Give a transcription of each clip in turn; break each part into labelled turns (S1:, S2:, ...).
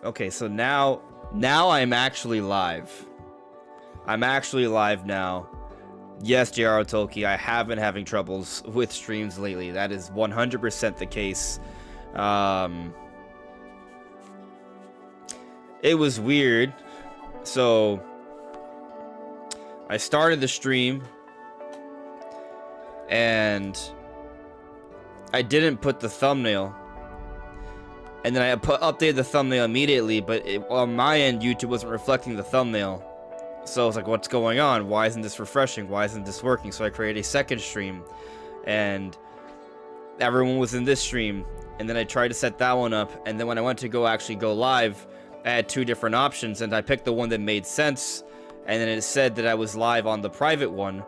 S1: Okay, so now I'm actually live. I'm actually live now. Yes, JR Tolkien, I have been having troubles with streams lately. That is 100% the case. It was weird. So I started the stream and I didn't put the thumbnail. And then I updated the thumbnail immediately, but on my end, YouTube wasn't reflecting the thumbnail. So I was like, what's going on? Why isn't this refreshing? Why isn't this working? So I created a second stream, and everyone was in this stream. And then I tried to set that one up. And then when I went to actually go live, I had two different options, and I picked the one that made sense. And then it said that I was live on the private one.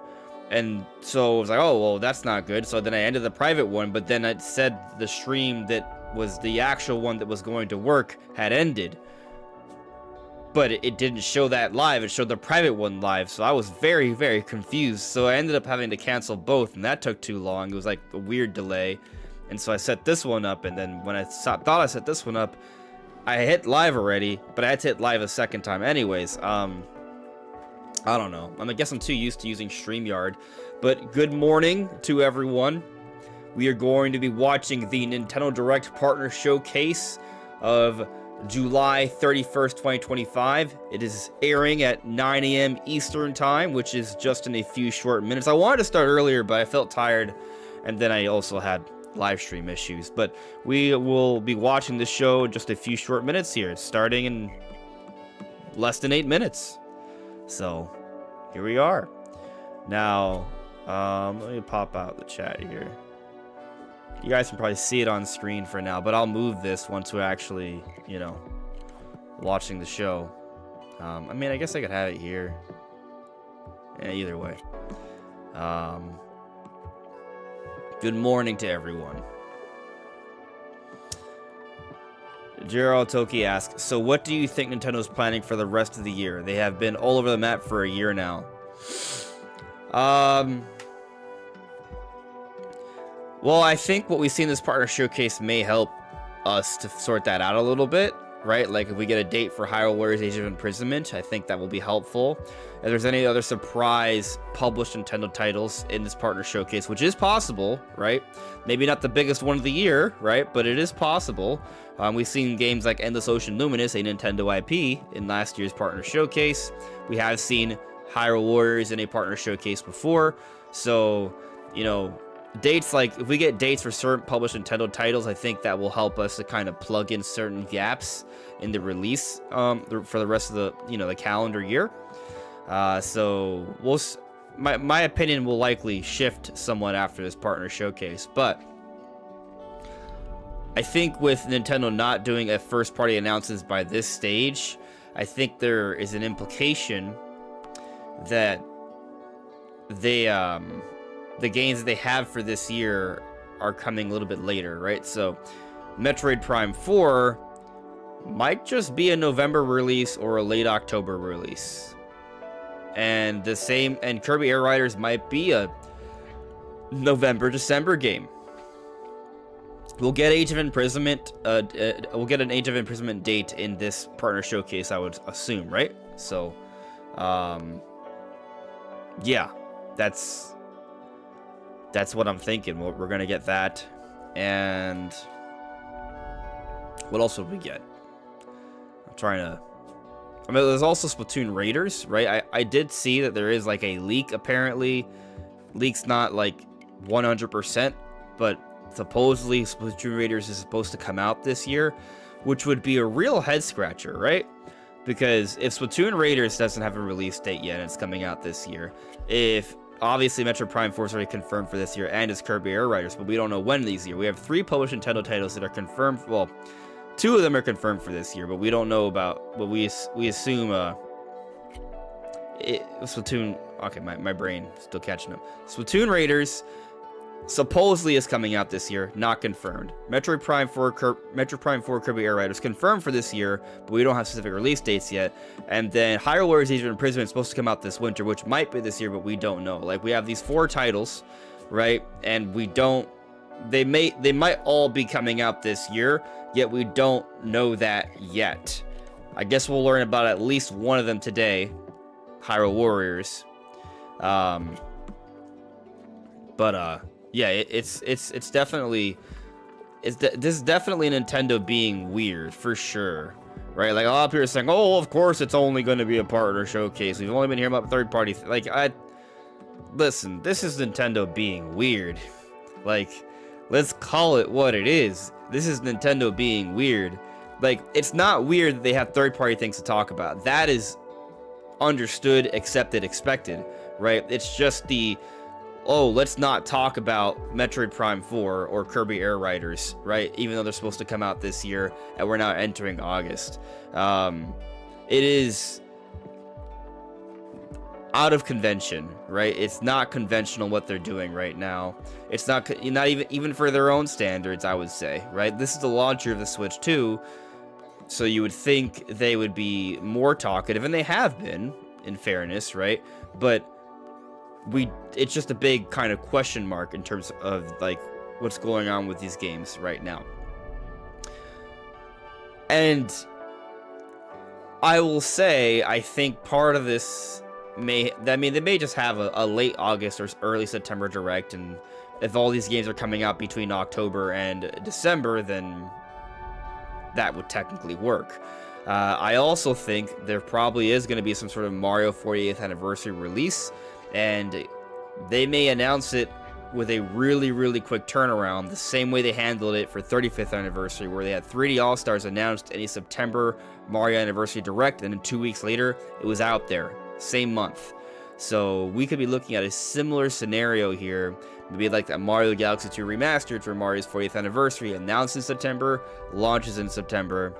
S1: And so I was like, oh, well, that's not good. So then I ended the private one, but then it said the stream that was the actual one that was going to work had ended. But it didn't show that live. It showed the private one live. So I was very, very confused. So I ended up having to cancel both, and that took too long. It was like a weird delay. And so I set this one up, and then when I thought I set this one up, I hit live already, but I had to hit live a second time anyways. I don't know. I guess I'm too used to using StreamYard. But good morning to everyone. We are going to be watching the Nintendo Direct Partner Showcase of July 31st, 2025. It is airing at 9 a.m. Eastern Time, which is just in a few short minutes. I wanted to start earlier, but I felt tired, and then I also had live stream issues. But we will be watching the show in just a few short minutes here, starting in less than 8 minutes. So, here we are. Now, let me pop out the chat here. You guys can probably see it on screen for now, but I'll move this once we're actually, watching the show. I guess I could have it here. Yeah, either way. Good morning to everyone. Gerald Toki asks, so what do you think Nintendo's planning for the rest of the year? They have been all over the map for a year now. Well, I think what we see in this partner showcase may help us to sort that out a little bit, right? Like if we get a date for Hyrule Warriors Age of Imprisonment, I think that will be helpful. If there's any other surprise published Nintendo titles in this partner showcase, which is possible, right? Maybe not the biggest one of the year, right? But it is possible. We've seen games like Endless Ocean Luminous, a Nintendo IP, in last year's partner showcase. We have seen Hyrule Warriors in a partner showcase before. So, dates, like if we get dates for certain published Nintendo titles, I think that will help us to kind of plug in certain gaps in the release for the rest of the the calendar year. So my opinion will likely shift somewhat after this partner showcase, but I think with Nintendo not doing a first party announcements by this stage, I think there is an implication that they the games that they have for this year are coming a little bit later, right? So Metroid Prime 4 might just be a November release or a late October release. And Kirby Air Riders might be a November-December game. We'll get Age of Imprisonment, we'll get an Age of Imprisonment date in this partner showcase, I would assume, right? So, yeah, that's what I'm thinking. We're gonna get that, and what else would we get? I'm trying to. There's also Splatoon Raiders, right? I did see that there is like a leak. Apparently, leak's not like 100%, but supposedly Splatoon Raiders is supposed to come out this year, which would be a real head scratcher, right? Because if Splatoon Raiders doesn't have a release date yet, and it's coming out this year, if obviously Metroid Prime 4 is already confirmed for this year, and it's Kirby Air Riders, but we don't know when this year. We have 3 published Nintendo titles that are confirmed. Well, 2 of them are confirmed for this year, but we don't know about. But we assume Splatoon. Okay, my brain still catching up. Splatoon Raiders supposedly is coming out this year, not confirmed. Metroid Prime 4 Kirby Air Riders confirmed for this year, but we don't have specific release dates yet. And then Hyrule Warriors Age of Imprisonment is supposed to come out this winter, which might be this year, but we don't know. Like, we have these 4 titles, right? And we don't they might all be coming out this year, yet we don't know that yet. I guess we'll learn about at least one of them today, Hyrule Warriors. Yeah, it's definitely this is definitely Nintendo being weird for sure, right? Like a lot of people are saying, "Oh, of course it's only going to be a partner showcase. We've only been hearing about third party." Listen, this is Nintendo being weird. Like, let's call it what it is. This is Nintendo being weird. Like, it's not weird that they have third party things to talk about. That is understood, accepted, expected, right? It's just let's not talk about Metroid Prime 4 or Kirby Air Riders, right? Even though they're supposed to come out this year and we're now entering August. It is out of convention, right? It's not conventional what they're doing right now. It's not even for their own standards, I would say, right? This is the launcher of the Switch 2, so you would think they would be more talkative, and they have been, in fairness, right? But it's just a big kind of question mark in terms of like what's going on with these games right now. And I will say, I think part of this they may just have a late August or early September direct, and if all these games are coming out between October and December, then that would technically work. I also think there probably is going to be some sort of Mario 48th anniversary release, and they may announce it with a really, really quick turnaround, the same way they handled it for 35th anniversary, where they had 3D All-Stars announced in a September Mario Anniversary Direct, and then 2 weeks later, it was out there, same month. So we could be looking at a similar scenario here, maybe like that Mario Galaxy 2 Remastered for Mario's 40th anniversary, announced in September, launches in September.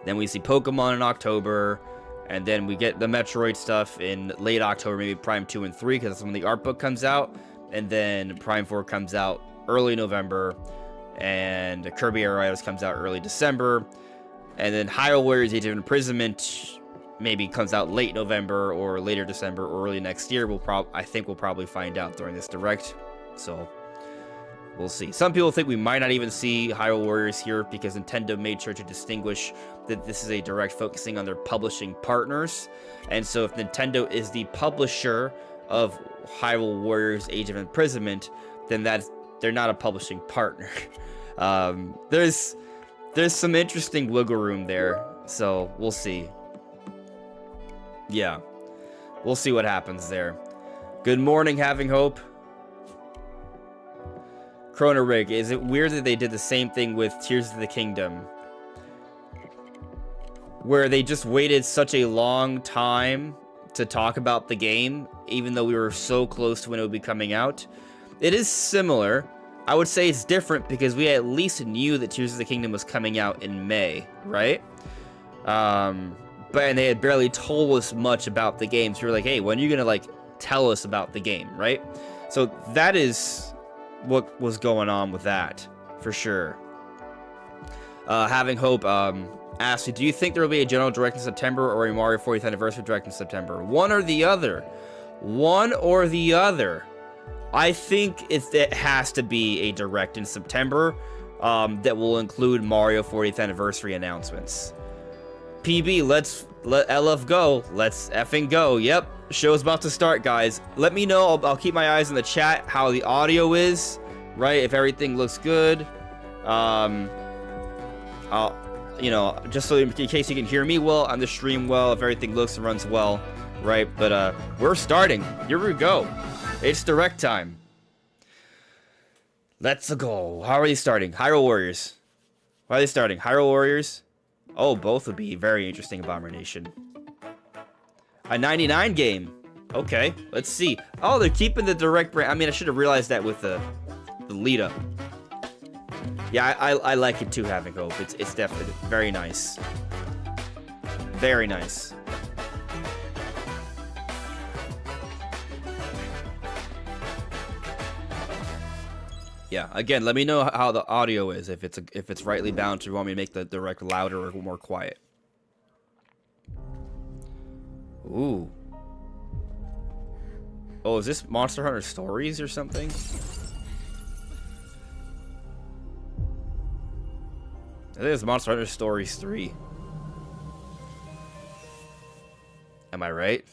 S1: Then we see Pokemon in October, and then we get the Metroid stuff in late October, maybe Prime 2 and 3, because that's when the art book comes out. And then Prime 4 comes out early November, and Kirby Air Riders comes out early December. And then Hyrule Warriors Age of Imprisonment maybe comes out late November or later December or early next year. I think we'll probably find out during this direct. So we'll see. Some people think we might not even see Hyrule Warriors here because Nintendo made sure to distinguish that this is a direct focusing on their publishing partners. And so if Nintendo is the publisher of Hyrule Warriors Age of Imprisonment, then they're not a publishing partner. There's some interesting wiggle room there, so we'll see. Yeah, we'll see what happens there. Good morning, Having Hope. Chrono Rig, is it weird that they did the same thing with Tears of the Kingdom, where they just waited such a long time to talk about the game, even though we were so close to when it would be coming out? It is similar. I would say it's different because we at least knew that Tears of the Kingdom was coming out in May, right? But they had barely told us much about the game, so we were like, hey, when are you gonna like tell us about the game, right? So that is what was going on with that, for sure. Having Hope asked me, do you think there will be a general direct in September or a Mario 40th anniversary direct in September? One or the other. One or the other. I think it has to be a direct in September that will include Mario 40th anniversary announcements. PB, let LF go. Let's effing go. Yep, show's about to start, guys. Let me know. I'll keep my eyes in the chat how the audio is, right? If everything looks good. Just so in case you can hear me well on the stream well, if everything looks and runs well, right? But we're starting. Here we go. It's direct time. Let's go. How are they starting? Hyrule Warriors. Why are they starting? Hyrule Warriors. Oh, both would be very interesting. Abomination. A 99 game. Okay, let's see. Oh, they're keeping the direct brand. I mean, I should have realized that with the lead up. Yeah, I like it too, Having Hope. It's definitely very nice. Very nice. Yeah, again, let me know how the audio is, if it's rightly balanced, or you want me to make the direct louder or more quiet. Ooh. Oh, is this Monster Hunter Stories or something? think it's Monster Hunter Stories 3. Am I right?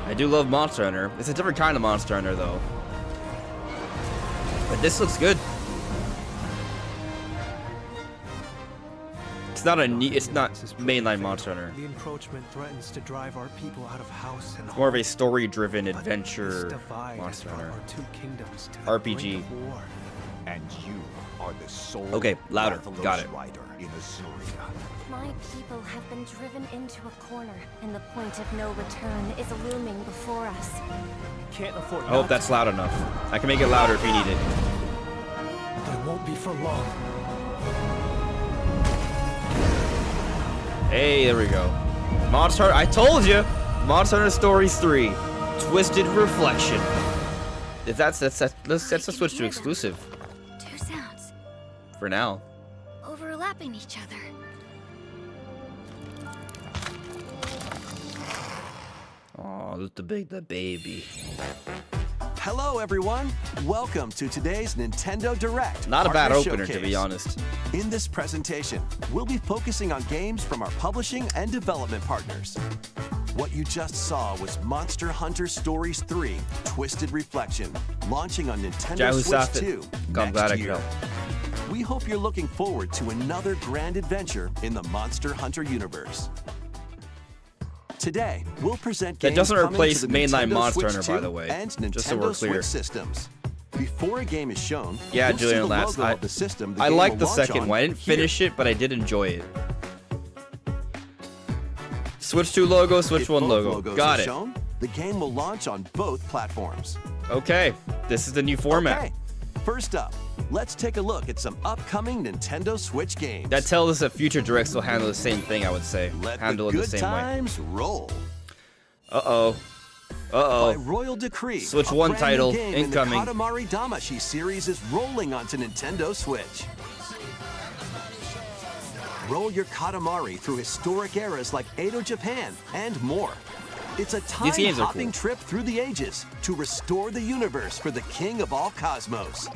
S1: I do love Monster Hunter. It's a different kind of Monster Hunter, though. But this looks good. It's not mainline Monster Hunter.
S2: The encroachment threatens to drive our people out of house and
S1: It's more of a story-driven adventure Monster Hunter.
S2: Our two kingdoms to
S1: RPG.
S2: the brink of war.
S3: And you are the sole
S1: Okay, louder. Got it.
S3: rider in Azuria.
S4: My people have been driven into a corner, and the point of no return is looming before us.
S2: Can't afford.
S1: I hope that's loud enough. I can make it louder if you need it.
S2: But it won't be for long.
S1: Hey, there we go. Monster Hunter, I told you! Monster Hunter Stories 3. Twisted Reflection. If that's a switch to exclusive.
S4: Two sounds
S1: For now.
S4: overlapping each other.
S1: Oh, the baby.
S5: Hello, everyone. Welcome to today's Nintendo Direct.
S1: Not a bad
S5: Partner
S1: opener, to
S5: Showcase.
S1: be honest.
S5: In this presentation, we'll be focusing on games from our publishing and development partners. What you just saw was Monster Hunter Stories 3: Twisted Reflection, launching on Nintendo
S1: Yahoo
S5: Switch
S1: Soft it.
S5: 2
S1: I'm glad I
S5: next
S1: could
S5: year.
S1: help.
S5: We hope you're looking forward to another grand adventure in the Monster Hunter universe. Today, we'll present
S1: That
S5: games
S1: doesn't
S5: coming
S1: replace
S5: to the
S1: mainline
S5: Nintendo
S1: Monster
S5: Switch
S1: Hunter, by
S5: 2
S1: the way,
S5: and
S1: just so we're
S5: Nintendo
S1: clear.
S5: Switch systems. Before a game is shown,
S1: Yeah,
S5: you'll see
S1: Julian
S5: the
S1: laughs.
S5: logo of the system the
S1: I
S5: game
S1: like
S5: will
S1: the
S5: launch
S1: second
S5: on
S1: one. I didn't
S5: here.
S1: finish it, but I did enjoy it. Switch 2 logo, Switch
S5: If
S1: 1
S5: both
S1: logo.
S5: logos
S1: Got
S5: are
S1: it.
S5: shown, the game will launch on both platforms.
S1: Okay, this is the new format.
S5: Okay, first up, let's take a look at some upcoming Nintendo Switch games.
S1: That tells us that future directs will handle the same thing, I would say.
S5: Let
S1: Handle
S5: the
S1: it
S5: good
S1: the same way.
S5: times roll.
S1: Uh-oh.
S5: By
S1: Uh-oh.
S5: royal decree,
S1: Switch
S5: a
S1: 1
S5: brand new
S1: title
S5: game
S1: incoming.
S5: in the Katamari Damacy series is rolling onto Nintendo Switch. Roll your Katamari through historic eras like Edo Japan and more. It's a
S1: These games are
S5: time-hopping
S1: cool.
S5: trip through the ages to restore the universe for the king of all cosmos.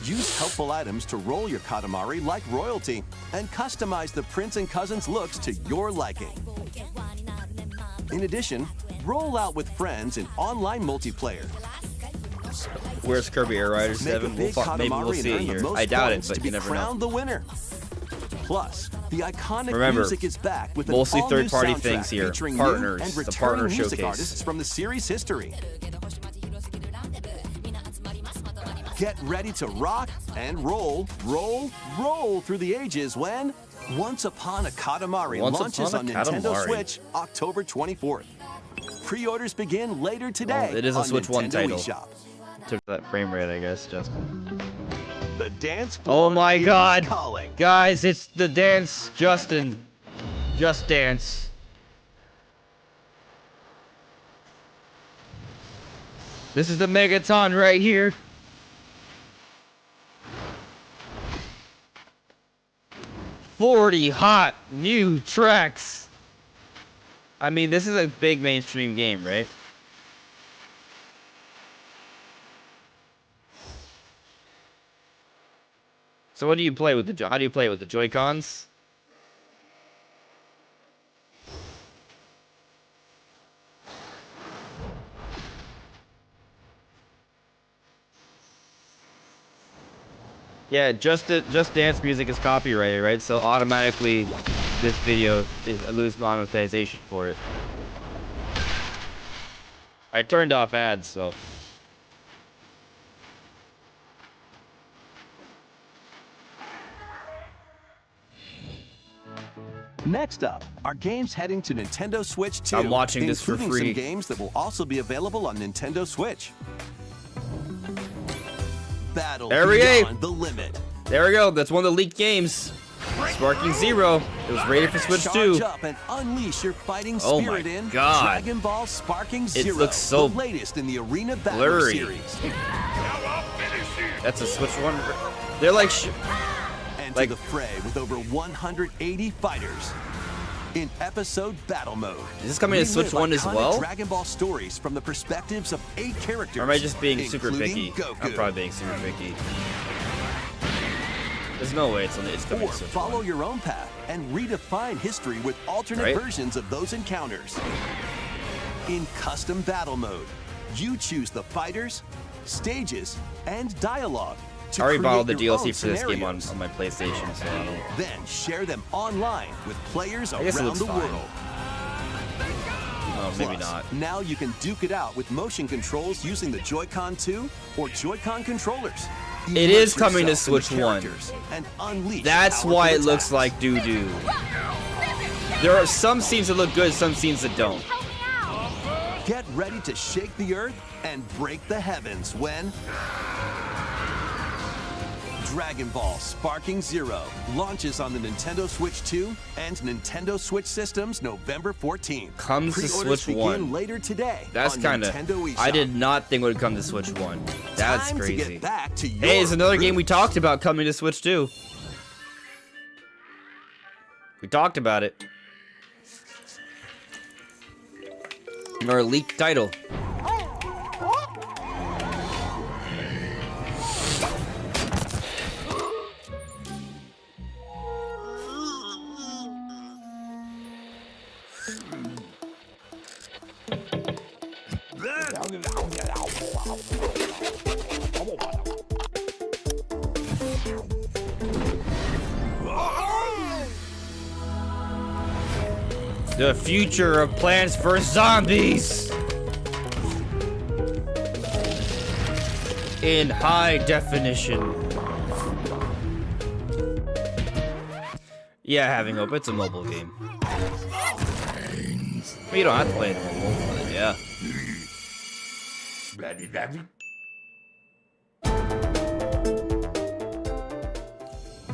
S5: Use helpful items to roll your Katamari like royalty and customize the prince and cousins looks to your liking. In addition, roll out with friends in online multiplayer.
S1: Where's Kirby Air Rider
S5: Make a
S1: 7?
S5: big
S1: Maybe we'll
S5: Katamari
S1: see
S5: and
S1: it
S5: earn the
S1: here.
S5: most
S1: I doubt it,
S5: points
S1: but
S5: to
S1: you
S5: be
S1: never know.
S5: crowned the winner. Plus, the iconic
S1: Remember,
S5: music is back with an
S1: mostly
S5: all-new
S1: third-party
S5: soundtrack
S1: things here.
S5: featuring
S1: Partners,
S5: new and
S1: the
S5: returning
S1: partner
S5: music
S1: showcase.
S5: artists from the series history. Get ready to rock and roll through the ages when Once Upon a Katamari
S1: Once
S5: launches
S1: Upon
S5: on
S1: a
S5: Nintendo
S1: Katamari.
S5: Switch October 24th. Pre-orders begin later today.
S1: Well, it is a
S5: on
S1: Switch
S5: Nintendo
S1: 1 title.
S5: eShop.
S1: Took that frame rate, I guess, Justin.
S3: The dance floor
S1: Oh my
S3: is
S1: god!
S3: calling.
S1: Guys, it's the dance, Justin. Just Dance. This is the Megaton right here. Hot new tracks. I mean, this is a big mainstream game, right? So what do you play with the how do you play with the Joy-Cons? Yeah, Just Dance music is copyrighted, right? So automatically, this video is I lose monetization for it. I turned off ads, so.
S5: Next up are games heading to Nintendo Switch 2,
S1: I'm watching this for
S5: including
S1: free.
S5: some games that will also be available on Nintendo Switch. Battle
S1: There we go.
S5: Beyond the Limit.
S1: There we go. That's one of the leaked games. Sparking Zero. It was rated for Switch 2.
S5: Charge up and unleash your fighting
S1: Oh
S5: spirit
S1: my
S5: in
S1: God.
S5: Dragon Ball Sparking Zero,
S1: looks so
S5: the latest in the Arena Battle
S1: blurry.
S5: series.
S1: That's a Switch 1. They're like
S5: Enter
S1: Like-
S5: the fray with over 180 fighters. in episode battle mode.
S1: Is this coming to Switch 1 as
S5: Relive iconic
S1: well?
S5: Dragon Ball stories from the perspectives of 8 characters.
S1: Or am I just being super
S5: including
S1: picky?
S5: Goku.
S1: I'm probably being super picky. There's no way it's coming
S5: Or
S1: to Switch
S5: follow
S1: 1.
S5: your own path and redefine history with alternate
S1: Right?
S5: versions of those encounters. In custom battle mode, you choose the fighters, stages, and dialogue.
S1: I already bought all the
S5: create your
S1: DLC
S5: own
S1: for this game on
S5: scenarios.
S1: my PlayStation, so I don't...
S5: Then share them online with players
S1: I guess it
S5: around
S1: looks
S5: the
S1: fine.
S5: world.
S1: Oh, maybe
S5: Plus,
S1: not.
S5: now you can duke it out with motion controls using the Joy-Con 2 or Joy-Con controllers.
S1: It is
S5: Immerse
S1: coming to
S5: yourself in the
S1: Switch 1.
S5: characters and unleash
S1: That's
S5: powerful
S1: why it looks
S5: attacks.
S1: like doo-doo. There are some scenes that look good, some scenes that don't.
S5: Get ready to shake the earth and break the heavens when Dragon Ball Sparking Zero launches on the Nintendo Switch 2 and Nintendo Switch systems November 14th.
S1: Comes to
S5: Pre-orders
S1: Switch
S5: begin
S1: 1.
S5: later today.
S1: That's
S5: on
S1: kind of...
S5: Nintendo eShop.
S1: I did not think it would come to Switch 1. That's
S5: Time to
S1: crazy.
S5: get back to your
S1: Hey, it's another game we
S5: roots.
S1: talked about coming to Switch 2. We talked about it. Our leaked title. The future of Plants vs. Zombies. In high definition. Yeah, having hope. It's a mobile game. You don't have to play it mobile, but yeah.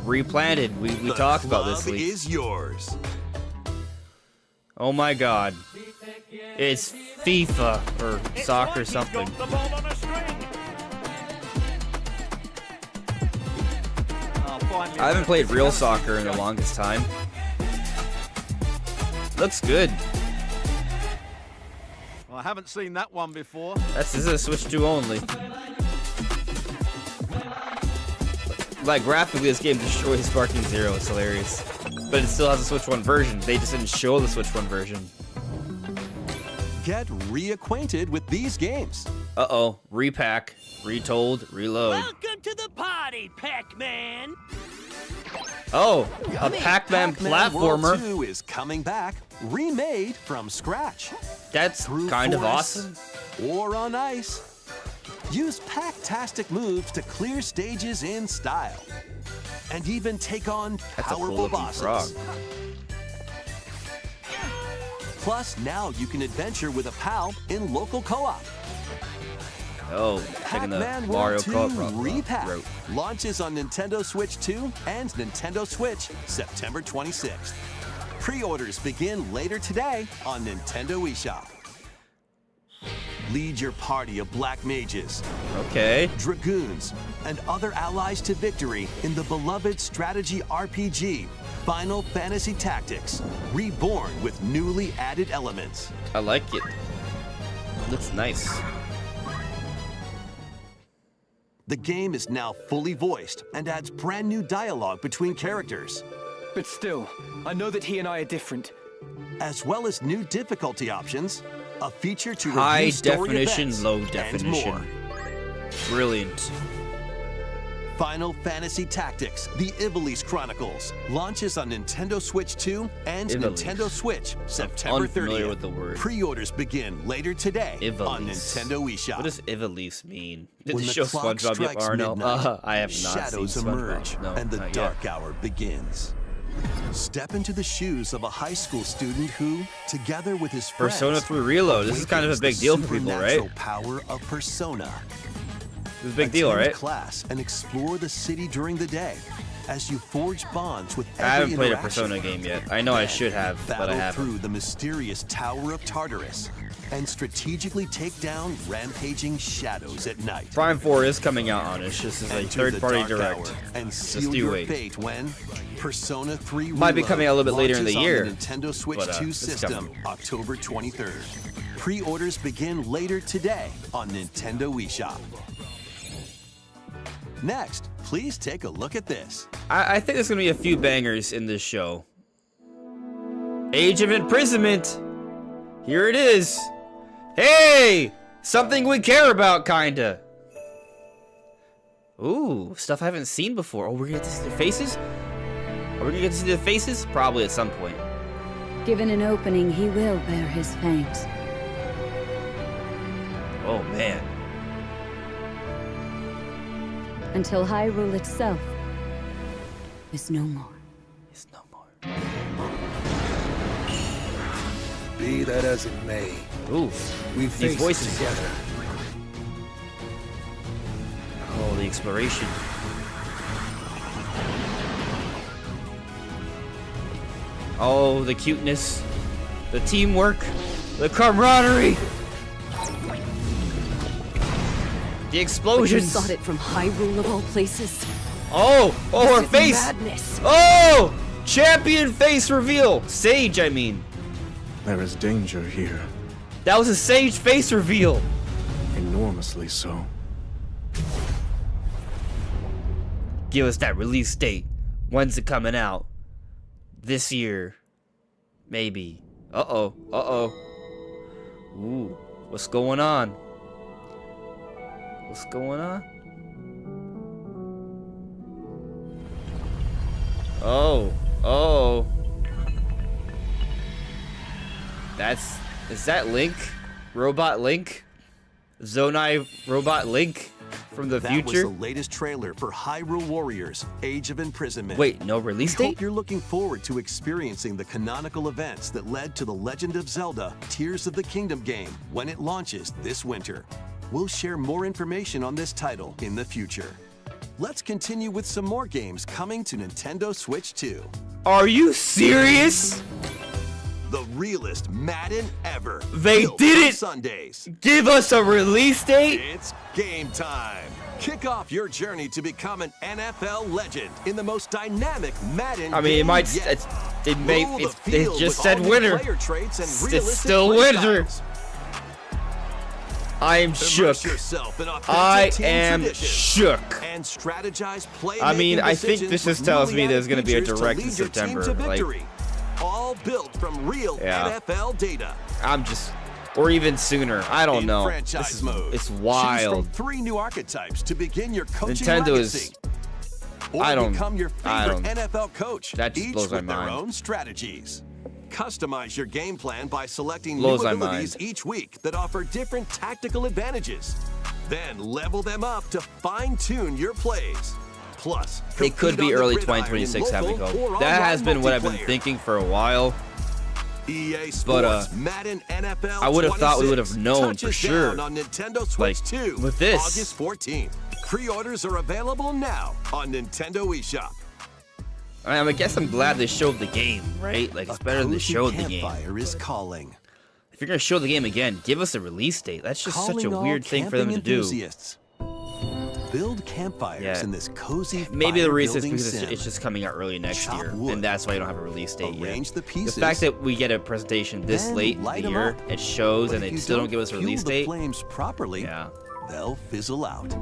S1: Replanted. We
S5: The
S1: talked about this
S5: club
S1: leak.
S5: is yours.
S1: Oh my god. It's FIFA or soccer something. I haven't played real soccer in the longest time. Looks good.
S6: I haven't seen that one before.
S1: This is a Switch 2 only. Like graphically, this game destroys Sparking Zero. It's hilarious. But it still has a Switch 1 version. They just didn't show the Switch 1 version.
S5: Get reacquainted with these games.
S1: Uh-oh. Repack. Retold. Reload.
S7: Welcome to the party, Pac-Man.
S1: Oh, a Pac-Man
S5: Pac-Man World
S1: platformer.
S5: 2 is coming back, remade from scratch.
S1: That's
S5: Through
S1: kind of
S5: forests
S1: awesome.
S5: Or on ice. Use Pac-tastic moves to clear stages in style. And even take on
S1: That's a
S5: powerful
S1: cool-looking
S5: bosses.
S1: frog.
S5: Plus, now you can adventure with a pal in local co-op.
S1: Oh, checking the
S5: Pac-Man
S1: Mario
S5: World 2
S1: Co-op
S5: Repack
S1: route.
S5: launches on Nintendo Switch 2 and Nintendo Switch September 26th. Pre-orders begin later today on Nintendo eShop. Lead your party of black mages,
S1: Okay.
S5: dragoons, and other allies to victory in the beloved strategy RPG Final Fantasy Tactics, reborn with newly added elements.
S1: I like it. Looks nice.
S5: The game is now fully voiced and adds brand new dialogue between characters,
S8: But still, I know that he and I are different.
S5: as well as new difficulty options, a feature to
S1: High
S5: review story
S1: definition,
S5: events,
S1: low
S5: and
S1: definition.
S5: more.
S1: Brilliant.
S5: Final Fantasy Tactics: The Ivalice Chronicles launches on Nintendo Switch 2 and
S1: Ivalice.
S5: Nintendo Switch September
S1: unfamiliar
S5: 30th.
S1: with the word.
S5: Pre-orders begin later today on
S1: Ivalice.
S5: Nintendo eShop.
S1: What does Ivalice mean? Did
S5: When
S1: they
S5: the
S1: show
S5: clock
S1: SpongeBob yet,
S5: strikes
S1: Arno?
S5: midnight,
S1: I have not
S5: shadows
S1: seen
S5: emerge
S1: SpongeBob. No,
S5: and the
S1: not
S5: dark
S1: yet.
S5: hour begins. Step into the shoes of a high school student who, together with his friends,
S1: Persona 3 Reload. This is kind of a
S5: awakens
S1: big
S5: the
S1: deal for people, right?
S5: supernatural power of Persona.
S1: This is a big deal,
S5: Attend
S1: right?
S5: class and explore the city during the day as you forge bonds with every
S1: I haven't played a
S5: interaction.
S1: Persona game yet. I know I should have, but I
S5: Battle
S1: haven't.
S5: through the mysterious Tower of Tartarus and strategically take down rampaging shadows at night.
S1: Prime 4 is coming out on it. It's just as a
S5: Enter the
S1: third-party
S5: dark
S1: direct.
S5: hour and
S1: Just
S5: seal
S1: you
S5: your
S1: wait.
S5: fate when Persona 3
S1: Might be
S5: Reload
S1: coming out a little bit later in the
S5: launches
S1: year,
S5: on the Nintendo Switch
S1: but,
S5: 2
S1: it's
S5: system
S1: coming.
S5: October 23rd. Pre-orders begin later today on Nintendo eShop. Next, please take a look at this.
S1: I think there's gonna be a few bangers in this show. Age of Imprisonment. Here it is. Hey, something we care about, kinda. Ooh, stuff I haven't seen before. Oh, we're gonna get to see their faces? Are we gonna get to see their faces? Probably at some point.
S9: Given an opening, he will bear his fangs.
S1: Oh man.
S9: Until Hyrule itself is no more.
S1: It's no more.
S2: Be that as it may,
S1: Ooh,
S2: we
S1: these
S2: face
S1: voices
S2: together.
S1: Oh, the exploration. Oh, the cuteness, the teamwork, the camaraderie, the explosions.
S9: Got it from Hyrule of all places.
S1: Oh, her
S9: This is
S1: face.
S9: madness.
S1: Oh, champion face reveal. Sage, I mean.
S2: There is danger here,
S1: That was a Sage face reveal.
S2: enormously so.
S1: Give us that release date. When's it coming out? This year. Maybe. Uh-oh. Uh-oh. Ooh. What's going on? What's going on? Oh. Oh. Is that Link? Robot Link? Zonai Robot Link? From the
S5: That was
S1: future?
S5: the latest trailer for Hyrule Warriors: Age of Imprisonment.
S1: Wait, no release
S5: We
S1: date?
S5: hope you're looking forward to experiencing the canonical events that led to The Legend of Zelda: Tears of the Kingdom game when it launches this winter. We'll share more information on this title in the future. Let's continue with some more games coming to Nintendo Switch 2.
S1: Are you serious?
S5: The realest Madden ever.
S1: They
S5: Built
S1: did
S5: on
S1: it!
S5: Sundays.
S1: Give us a release date?
S5: It's game time. Kick off your journey to become an NFL legend in the most dynamic Madden
S1: I mean, it
S5: game
S1: might.
S5: yet.
S1: It may.
S5: Rule the
S1: They
S5: field
S1: just
S5: with
S1: said
S5: all-new
S1: winner.
S5: player traits and
S1: It's
S5: realistic
S1: still
S5: play
S1: winter.
S5: styles.
S1: I am
S5: Immerse
S1: shook.
S5: yourself in authentic
S1: I
S5: team
S1: am
S5: tradition
S1: shook.
S5: and strategize playmaking
S1: I mean, I think
S5: decisions
S1: this just
S5: with
S1: tells
S5: newly
S1: me there's
S5: added
S1: gonna be a
S5: features to
S1: direct in
S5: lead your team
S1: September,
S5: to
S1: like-
S5: victory. All built from real
S1: Yeah.
S5: NFL data.
S1: I'm just, or even sooner. I don't
S5: In
S1: know.
S5: franchise
S1: This is,
S5: mode.
S1: it's
S5: Choose
S1: wild.
S5: from 3 new archetypes to begin your coaching
S1: Nintendo
S5: legacy. Or
S1: I don't-
S5: become your
S1: I
S5: favorite
S1: don't-
S5: NFL coach,
S1: that just
S5: each
S1: blows my
S5: with their
S1: mind.
S5: own strategies. Customize your game plan by selecting
S1: Blows
S5: new
S1: my
S5: abilities each week that offer different tactical advantages. Then level them up to fine-tune your plays. Plus,
S1: It could
S5: compete
S1: be
S5: on the
S1: early
S5: gridiron in
S1: 2026 having
S5: local
S1: hope.
S5: or
S1: That has
S5: online
S1: been what I've been
S5: multiplayer.
S1: thinking for a while.
S5: EA Sports,
S1: But,
S5: Madden NFL
S1: I would have thought we would have
S5: 26
S1: known for
S5: touches
S1: sure.
S5: down on Nintendo Switch
S1: Like,
S5: 2
S1: with this.
S5: August 14th. Pre-orders are available now on Nintendo eShop.
S1: I guess I'm glad they showed the game, right? Like, it's better than they
S5: Cozy
S1: showed the game.
S5: Campfire is calling.
S1: If you're gonna show the game again, give us a release date. That's just such a
S5: Calling all
S1: weird thing for them to
S5: camping
S1: do.
S5: enthusiasts. Build campfires
S1: Yeah.
S5: in this cozy
S1: Maybe the reason is
S5: fire-building
S1: because
S5: sim.
S1: it's just coming out early next
S5: Chop
S1: year,
S5: wood.
S1: and that's why you don't have a release date yet.
S5: Arrange the pieces.
S1: The fact that we get a presentation this
S5: Then
S1: late in
S5: light
S1: the
S5: 'em
S1: year,
S5: up.
S1: it shows,
S5: But
S1: and
S5: if
S1: they
S5: you
S1: still don't give us a
S5: fuel
S1: release
S5: the
S1: date.
S5: flames properly,
S1: Yeah.
S5: they'll fizzle out.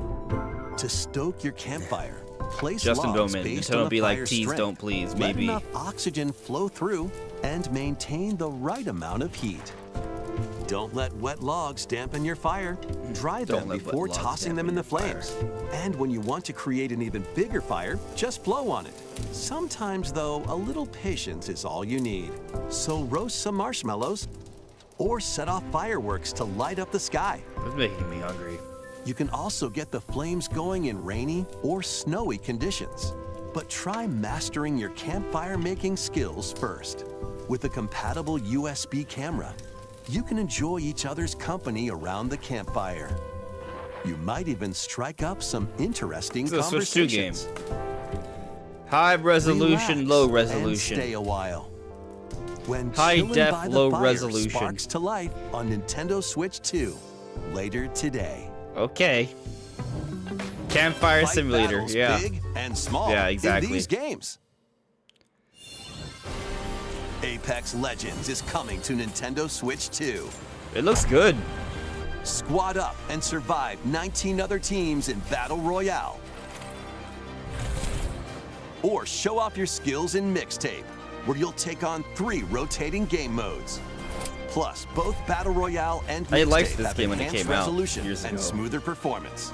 S5: To stoke your campfire, place
S1: Justin
S5: logs
S1: Bowman,
S5: based
S1: Nintendo
S5: on the
S1: be like,
S5: fire's
S1: "Please
S5: strength.
S1: don't, please,
S5: Let
S1: maybe."
S5: enough oxygen flow through and maintain the right amount of heat. Don't let wet logs dampen your fire. Dry
S1: Don't
S5: them
S1: let wet
S5: before
S1: logs
S5: tossing them in the
S1: dampen your
S5: flames. And when you want to create an even bigger fire, just blow on it. Sometimes, though, a little patience is all you need. So roast some marshmallows or set off fireworks to light up the sky.
S1: It's making me hungry.
S5: You can also get the flames going in rainy or snowy conditions. But try mastering your campfire making skills first. With a compatible USB camera, you can enjoy each other's company around the campfire. You might even strike up some interesting
S1: It's a Switch 2 game.
S5: conversations.
S1: High resolution,
S5: Relax
S1: low
S5: and
S1: resolution.
S5: stay a while. when
S1: High
S5: Chillin'
S1: def,
S5: by the
S1: low
S5: Fire
S1: resolution.
S5: sparks to life on Nintendo Switch 2 later today.
S1: Okay. Campfire
S5: Fight
S1: Simulator,
S5: battles
S1: yeah.
S5: big and small
S1: Yeah, exactly.
S5: in these games. Apex Legends is coming to Nintendo Switch 2.
S1: It looks good.
S5: Squad up and survive 19 other teams in Battle Royale. Or show off your skills in Mixtape, where you'll take on 3 rotating game modes. Plus, both Battle Royale and
S1: I liked
S5: Mixtape
S1: this
S5: have
S1: game when it
S5: enhanced
S1: came out
S5: resolution
S1: years
S5: and
S1: ago.
S5: smoother performance.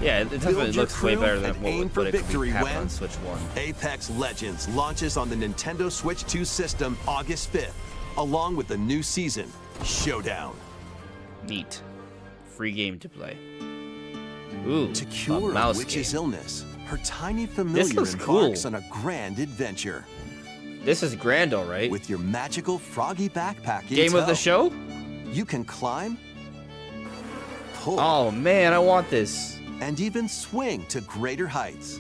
S1: Yeah, it definitely
S5: Build your
S1: looks way
S5: crew
S1: better than
S5: and
S1: what
S5: aim
S1: would
S5: for
S1: it could
S5: victory
S1: have
S5: when
S1: on Switch 1.
S5: Apex Legends launches on the Nintendo Switch 2 system August 5th, along with the new season, Showdown.
S1: Neat. Free game to play. Ooh,
S5: To cure a
S1: mouse
S5: witch's
S1: game.
S5: illness, her tiny familiar
S1: looks
S5: embarks
S1: cool.
S5: on a grand adventure.
S1: This is grand, all right.
S5: With your magical froggy backpack in
S1: Game of the
S5: tow,
S1: show?
S5: you can climb, pull,
S1: Oh man, I want this.
S5: and even swing to greater heights.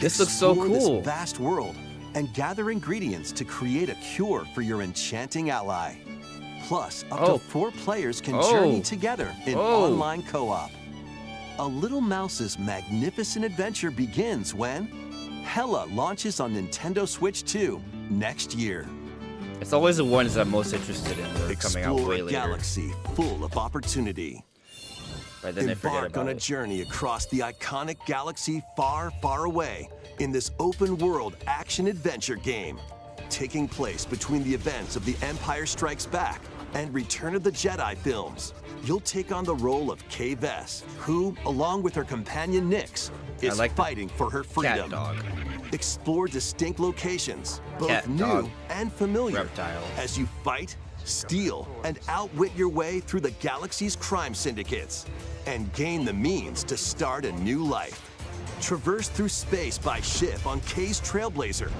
S1: This looks so
S5: Explore
S1: cool.
S5: this vast world and gather ingredients to create a cure for your enchanting ally. Plus, up
S1: Oh.
S5: to 4 players can
S1: Oh.
S5: journey together in
S1: Oh.
S5: online co-op. A little mouse's magnificent adventure begins when Hella launches on Nintendo Switch 2 next year.
S1: It's always the ones that I'm most interested in that are coming out
S5: Explore
S1: way
S5: a
S1: later.
S5: galaxy full of opportunity.
S1: But then I forget
S5: Embark
S1: about
S5: on a
S1: it.
S5: journey across the iconic galaxy far, far away in this open-world action-adventure game, taking place between the events of The Empire Strikes Back and Return of the Jedi films. You'll take on the role of Kay Vess, who, along with her companion Nyx, is
S1: like the
S5: fighting for her freedom.
S1: Cat dog.
S5: Explore distinct locations, both
S1: Cat,
S5: new
S1: dog,
S5: and familiar,
S1: reptile.
S5: as you fight, steal, and outwit your way through the galaxy's crime syndicates, and gain the means to start a new life. Traverse through space by ship on Kay's Trailblazer,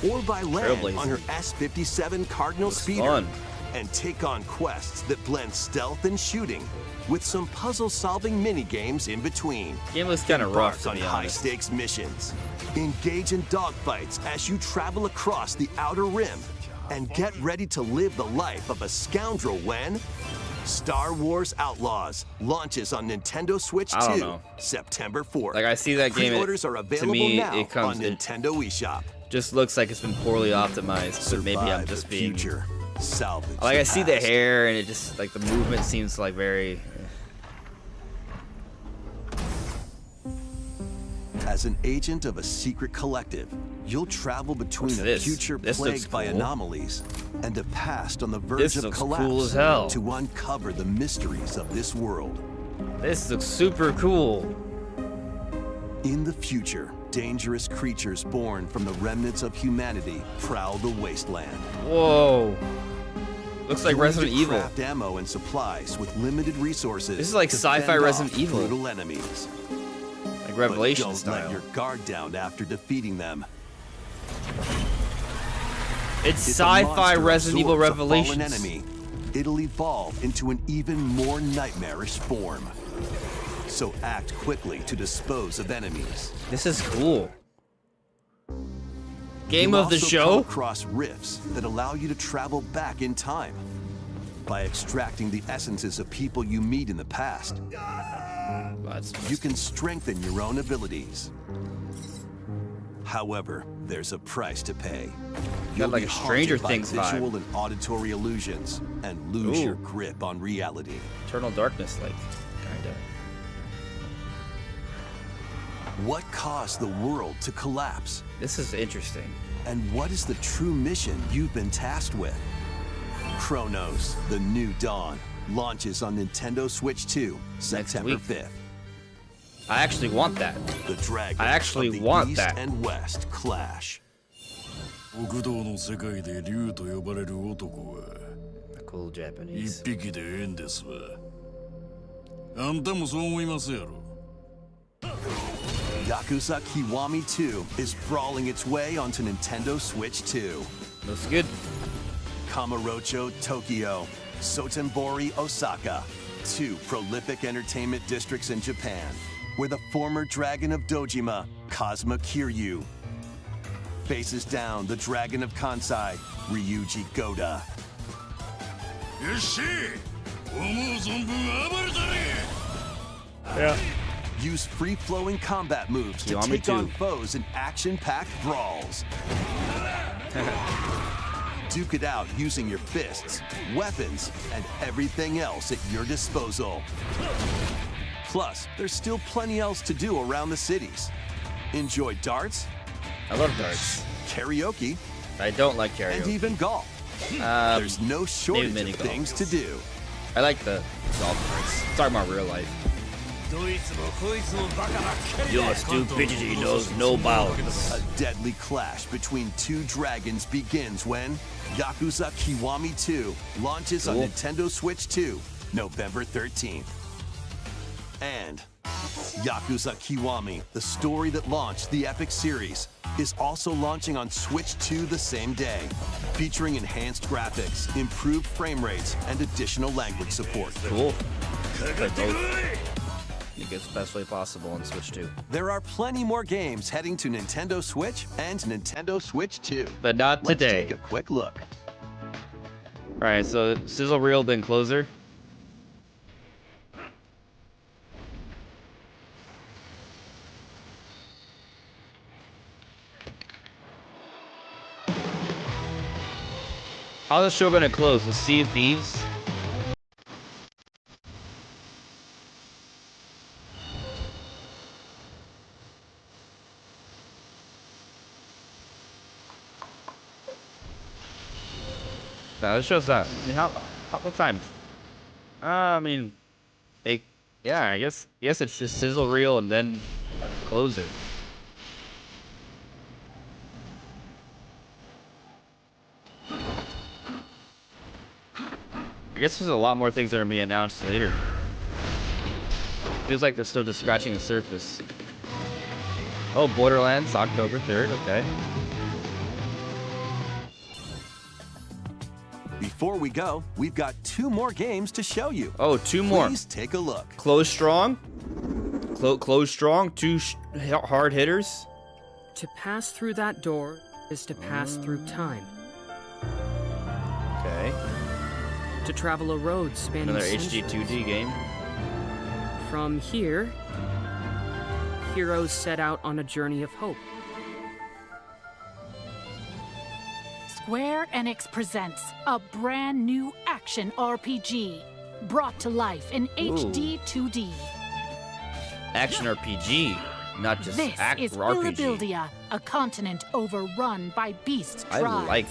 S5: or by land
S1: Trailblazer.
S5: on her S-57 Cardinal
S1: Looks
S5: Speeder,
S1: fun.
S5: and take on quests that blend stealth and shooting, with some puzzle-solving mini-games in between.
S1: Game looks kind of rough,
S5: Embark
S1: to
S5: on
S1: be honest.
S5: high-stakes missions. Engage in dogfights as you travel across the Outer Rim, and get ready to live the life of a scoundrel when Star Wars Outlaws launches on Nintendo Switch 2
S1: I don't know.
S5: September 4th.
S1: Like I see that game,
S5: Pre-orders are
S1: to
S5: available
S1: me,
S5: now
S1: it comes.
S5: on
S1: It
S5: Nintendo eShop.
S1: just looks like it's been poorly optimized, but maybe I'm
S5: Survive
S1: just
S5: the
S1: being.
S5: future. Salvage
S1: Like
S5: the
S1: I see the
S5: past.
S1: hair, and it just like the movement seems like very.
S5: As an agent of a secret collective, you'll travel between
S1: What's
S5: a
S1: this?
S5: future
S1: This looks
S5: plagued by
S1: cool.
S5: anomalies and a past on the verge
S1: This
S5: of
S1: looks
S5: collapse
S1: cool as hell.
S5: to uncover the mysteries of this world.
S1: This looks super cool.
S5: In the future, dangerous creatures born from the remnants of humanity prowl the wasteland.
S1: Whoa. Looks like
S5: You'll need
S1: Resident
S5: to
S1: Evil.
S5: craft ammo and supplies with limited resources.
S1: This is like
S5: to
S1: sci-fi
S5: fend
S1: Resident
S5: off
S1: Evil.
S5: brutal enemies.
S1: Like Revelation
S5: but don't
S1: style.
S5: let your guard down after defeating them.
S1: It's
S5: If a
S1: sci-fi
S5: monster
S1: Resident Evil
S5: absorbs a fallen
S1: Revelations.
S5: enemy, it'll evolve into an even more nightmarish form. So act quickly to dispose of enemies.
S1: This is cool. Game
S5: You'll
S1: of the
S5: also
S1: show?
S5: come across rifts that allow you to travel back in time by extracting the essences of people you meet in the past. You can strengthen your own abilities. However, there's a price to pay. You'll
S1: like
S5: be
S1: a Stranger
S5: haunted by
S1: Things vibe.
S5: visual and auditory illusions and lose
S1: Ooh.
S5: your grip on reality.
S1: Eternal Darkness, like, kinda.
S5: What caused the world to collapse?
S1: This is interesting.
S5: And what is the true mission you've been tasked with? Chronos, The New Dawn, launches on Nintendo Switch 2, September
S1: week.
S5: 5th.
S1: I actually want that.
S5: The dragons
S1: I actually
S5: of the
S1: want
S5: East
S1: that.
S5: and West clash.
S2: Okudoの世界で竜と呼ばれる男は
S1: Cool
S2: 一
S1: Japanese.
S2: 匹でええんですわ。あんたもそう思いますやろ。
S5: Yakuza Kiwami 2 is brawling its way onto Nintendo Switch 2.
S1: Looks good.
S5: Kamurocho, Tokyo, Sotenbori, Osaka, 2 prolific entertainment districts in Japan, where the former dragon of Dojima, Kazuma Kiryu, faces down the Dragon of Kansai, Ryuji Goda.
S2: よっしゃ思う存分暴れたね
S1: Yeah.
S5: Use free-flowing combat moves to
S1: Kiwami
S5: take on
S1: 2.
S5: foes in action-packed brawls. Duke it out using your fists, weapons, and everything else at your disposal. Plus, there's still plenty else to do around the cities. Enjoy darts,
S1: I love darts.
S5: karaoke,
S1: I don't like
S5: and
S1: karaoke.
S5: even golf. There's no shortage
S1: mini
S5: of
S1: golf.
S5: things to do.
S1: I like the golf carts. Talking about real life.
S7: どいつもこいつもバカばっかりだ
S1: Your stupidity knows no bounds.
S5: A deadly clash between two dragons begins when Yakuza Kiwami 2 launches on
S1: Cool.
S5: Nintendo Switch 2, November 13th. And Yakuza Kiwami, the story that launched the epic series, is also launching on Switch 2 the same day, featuring enhanced graphics, improved frame rates, and additional language support.
S1: Cool. Play both. I think it's the best way possible on Switch 2.
S5: There are plenty more games heading to Nintendo Switch and Nintendo Switch 2.
S1: But not
S5: Let's
S1: today.
S5: take a quick look.
S1: Alright, so Sizzle Reel then closer. How's the show gonna close? The Sea of Thieves? No, this show's not. I mean, what time? I mean, yeah, I guess it's just sizzle reel and then close it. I guess there's a lot more things that are being announced later. Feels like they're still just scratching the surface. Oh, Borderlands, October 3rd, okay.
S5: Before we go, we've got 2 more games to show you.
S1: Oh, 2 more.
S5: Please take a look.
S1: Close strong. Close strong. 2 hard hitters.
S10: To pass through that door is to pass through time.
S1: Okay.
S10: To travel a road spanning
S1: Another
S10: centuries.
S1: HD 2D game.
S10: From here, heroes set out on a journey of hope.
S11: Square Enix presents a brand new action RPG brought to life in HD 2D.
S1: Action RPG, not just
S11: This is
S1: RPG.
S11: Philadelphia, a continent overrun by beast
S1: I
S11: tribes.
S1: like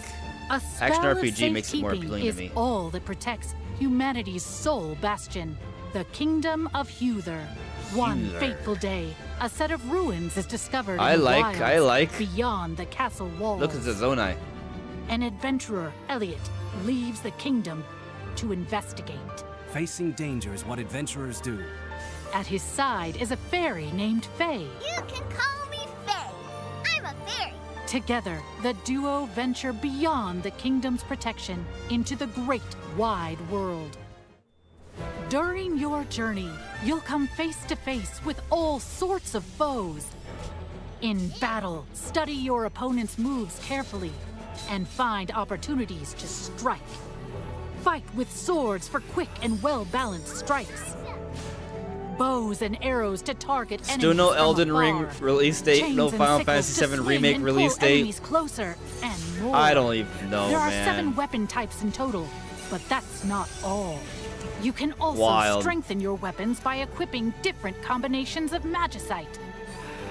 S11: A
S1: action
S11: spell of
S1: RPG makes it more
S11: safekeeping
S1: appealing to
S11: is
S1: me.
S11: all that protects humanity's sole bastion, the Kingdom of Huther. One
S1: Huther.
S11: fateful day, a set of ruins is discovered
S1: I
S11: in the
S1: like-
S11: wilds beyond the castle walls.
S1: Look at the Zonai.
S11: An adventurer, Elliot, leaves the kingdom to investigate.
S12: Facing danger is what adventurers do.
S11: At his side is a fairy named Faye.
S13: You can call me Faye. I'm a fairy.
S11: Together, the duo venture beyond the kingdom's protection into the great wide world. During your journey, you'll come face to face with all sorts of foes. In battle, study your opponent's moves carefully and find opportunities to strike. Fight with swords for quick and well-balanced strikes. Bows and arrows to target
S1: Still
S11: enemies
S1: no
S11: from
S1: Elden Ring
S11: afar.
S1: release date,
S11: Chains
S1: no
S11: and
S1: Final
S11: sickles
S1: Fantasy
S11: to
S1: VII
S11: swing
S1: Remake
S11: and
S1: release
S11: pull
S1: date.
S11: enemies closer and more.
S1: I don't even know,
S11: There are
S1: man.
S11: 7 weapon types in total, but that's not all. You can also
S1: Wild.
S11: strengthen your weapons by equipping different combinations of magicite.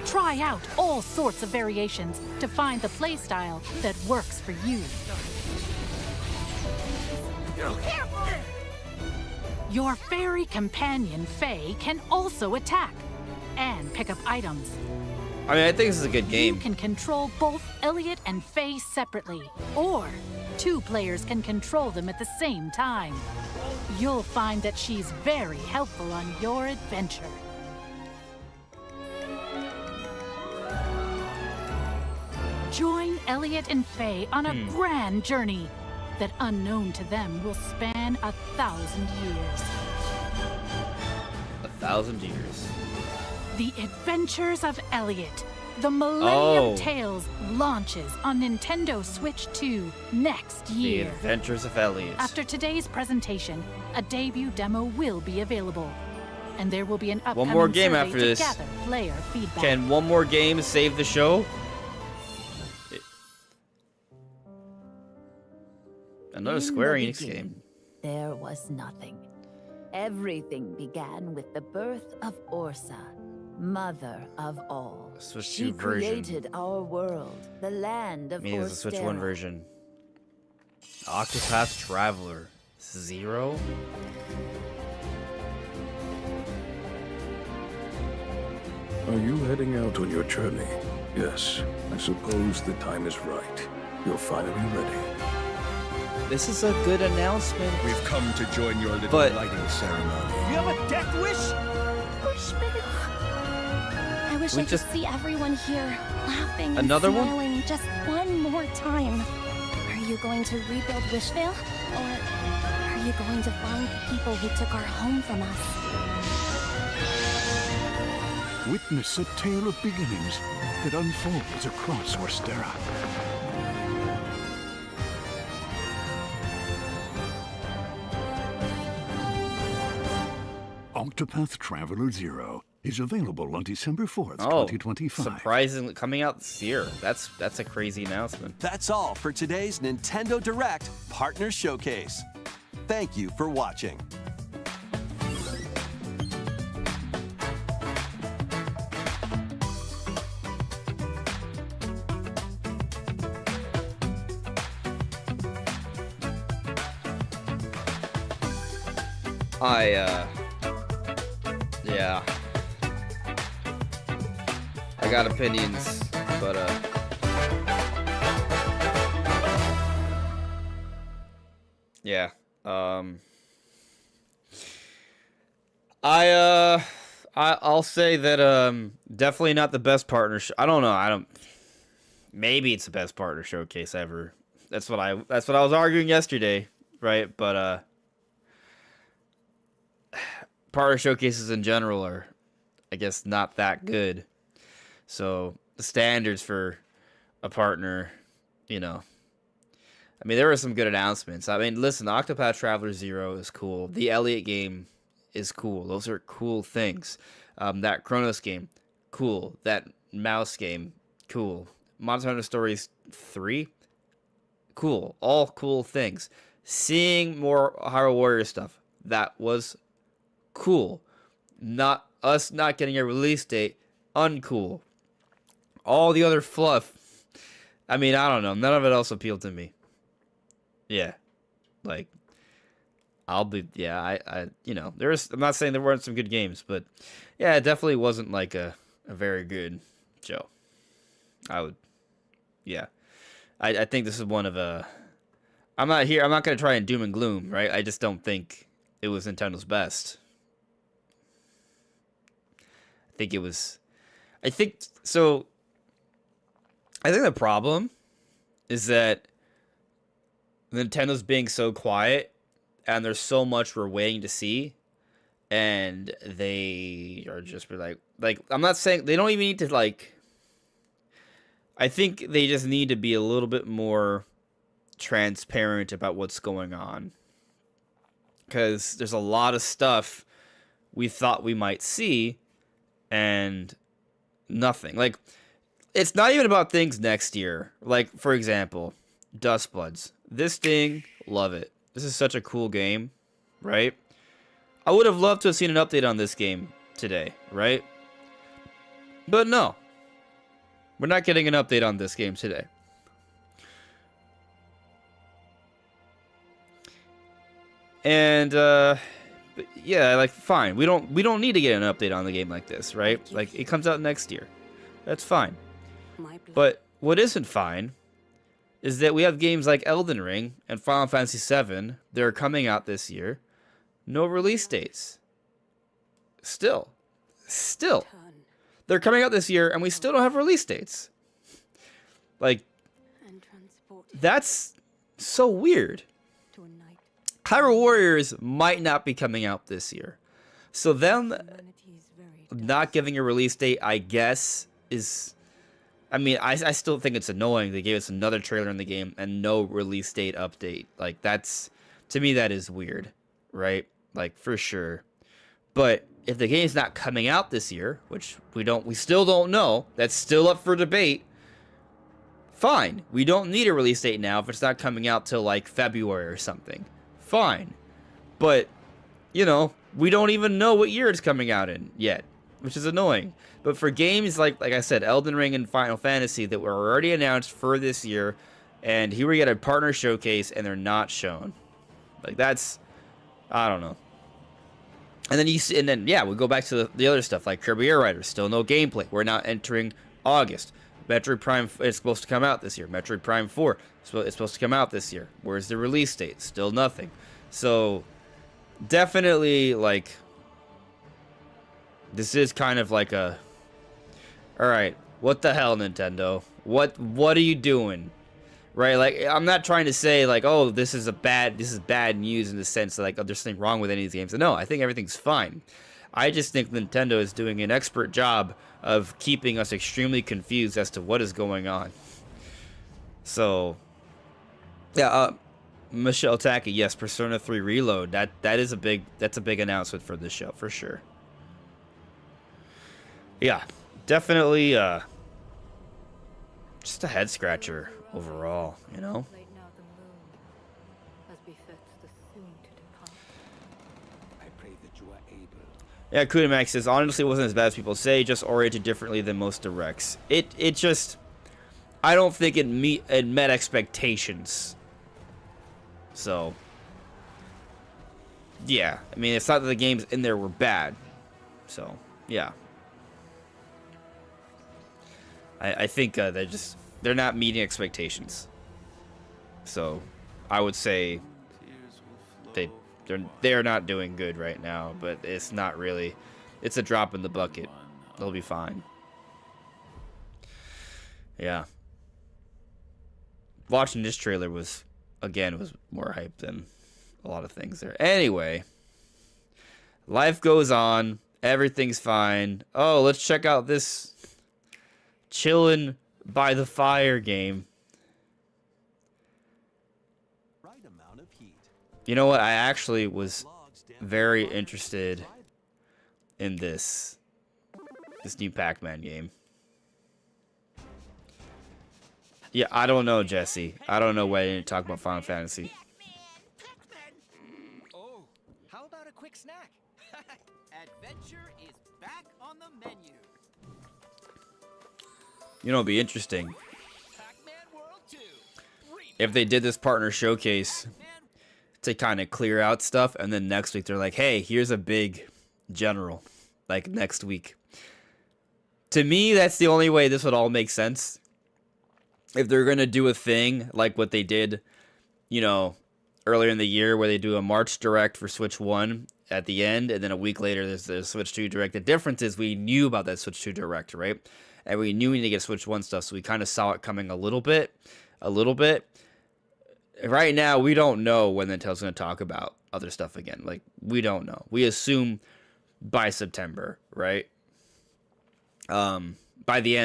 S11: Try out all sorts of variations to find the playstyle that works for you.
S13: Careful!
S11: Your fairy companion, Faye, can also attack and pick up items.
S1: I mean, I think this is a good game.
S11: You can control both Elliot and Faye separately, or 2 players can control them at the same time. You'll find that she's very helpful on your adventure. Join Elliot and Faye on a grand journey that, unknown to them, will span 1,000 years.
S1: 1,000 years.
S11: The Adventures of Elliot, The Millennium
S1: Oh.
S11: Tales launches on Nintendo Switch 2 next
S1: The
S11: year.
S1: Adventures of Elliot.
S11: After today's presentation, a debut demo will be available. And there will be an upcoming
S1: One more game
S11: survey
S1: after
S11: to
S1: this.
S11: gather player feedback.
S1: Can one more game save the show? Another Square Enix game.
S14: There was nothing. Everything began with the birth of Orsa, mother of all.
S1: Switch
S14: She
S1: 2 version.
S14: created our world, the land of
S1: I mean, it's a Switch 1
S14: Orstera.
S1: version. Octopath Traveler Zero?
S15: Are you heading out on your journey? Yes, I suppose the time is right. You're finally ready.
S1: This is a good announcement.
S15: We've come to join your little lighting ceremony.
S7: You have a death wish?
S4: I wish I could see everyone here laughing
S1: Another
S4: and
S1: one?
S4: smiling just one more time. Are you going to rebuild Wishvale? Or are you going to find the people who took our home from us?
S2: Witness a tale of beginnings that unfolds across Orstera. Octopath Traveler Zero is available on December 4th, 2025.
S1: Surprisingly, coming out this year. That's a crazy announcement.
S5: That's all for today's Nintendo Direct Partner Showcase. Thank you for watching.
S1: Yeah. I got opinions, but, yeah, I'll say that, definitely not the best partnership. I don't know, maybe it's the best partner showcase ever. That's what I was arguing yesterday, right? But, partner showcases in general are, I guess, not that good. So the standards for a partner, you know. I mean, there were some good announcements. I mean, listen, Octopath Traveler Zero is cool. The Elliot game is cool. Those are cool things. That Chronos game, cool. That Mouse game, cool. Monster Hunter Stories 3, cool. All cool things. Seeing more Hyrule Warriors stuff, that was cool. Not getting a release date, uncool. All the other fluff, I mean, I don't know. None of it else appealed to me. Yeah. Like, I you know, I'm not saying there weren't some good games, but yeah, it definitely wasn't like a very good show. I think this is one of I'm not going to try and doom and gloom, right? I just don't think it was Nintendo's best. I think the problem is that Nintendo's being so quiet and there's so much we're waiting to see, and they are just like I'm not saying they don't even need to, like, I think they just need to be a little bit more transparent about what's going on, because there's a lot of stuff we thought we might see and nothing. Like, it's not even about things next year. Like, for example, Dustbloods. This thing, love it. This is such a cool game, right? I would have loved to have seen an update on this game today, right? But no. We're not getting an update on this game today. And, but yeah, like, fine. We don't need to get an update on the game like this, right? Like, it comes out next year. That's fine. But what isn't fine is that we have games like Elden Ring and Final Fantasy VII that are coming out this year. No release dates. Still. They're coming out this year and we still don't have release dates. Like, that's so weird. Hyrule Warriors might not be coming out this year. So them not giving a release date, I guess, is I mean, I still think it's annoying. They gave us another trailer in the game and no release date update. Like, that's, to me, that is weird, right? Like, for sure. But if the game's not coming out this year, which we still don't know, that's still up for debate, fine. We don't need a release date now if it's not coming out till, like, February or something. Fine. But, you know, we don't even know what year it's coming out in yet, which is annoying. But for games like I said, Elden Ring and Final Fantasy that were already announced for this year, and here we get a partner showcase and they're not shown. Like, that's, I don't know. And then yeah, we go back to the other stuff like Kirby Air Riders, still no gameplay. We're now entering August. Metroid Prime is supposed to come out this year. Metroid Prime 4 is supposed to come out this year. Where's the release date? Still nothing. So definitely, like, this is kind of like a, all right, what the hell, Nintendo? What are you doing? Right? Like, I'm not trying to say, like, oh, this is bad news in the sense that, like, oh, there's something wrong with any of these games. No, I think everything's fine. I just think Nintendo is doing an expert job of keeping us extremely confused as to what is going on. So, yeah, Michelle Taki, yes, Persona 3 Reload. That's a big announcement for this show, for sure. Yeah, definitely just a head scratcher overall, you know? Yeah, Kudamax says, honestly, it wasn't as bad as people say, just oriented differently than most directs. It just, I don't think it met expectations. So, yeah. I mean, it's not that the games in there were bad. So, yeah. I think they're not meeting expectations. So, I would say they're not doing good right now, but it's not really, it's a drop in the bucket. They'll be fine. Yeah. Watching this trailer was more hype than a lot of things there. Anyway, life goes on. Everything's fine. Oh, let's check out this chillin' by the fire game. You know what? I actually was very interested in this new Pac-Man game. Yeah, I don't know, Jesse. I don't know why I didn't talk about Final Fantasy.
S7: Oh, how about a quick snack? Adventure is back on the menu.
S1: You know, it'd be interesting if they did this partner showcase to kind of clear out stuff, and then next week they're like, hey, here's a big general, like next week. To me, that's the only way this would all make sense. If they're going to do a thing like what they did, you know, earlier in the year where they do a March Direct for Switch 1 at the end, and then a week later there's the Switch 2 Direct. The difference is we knew about that Switch 2 Direct, right? And we knew we needed to get Switch 1 stuff, so we kind of saw it coming a little bit. Right now, we don't know when Nintendo's going to talk about other stuff again. Like, we don't know. We assume by September, right? By the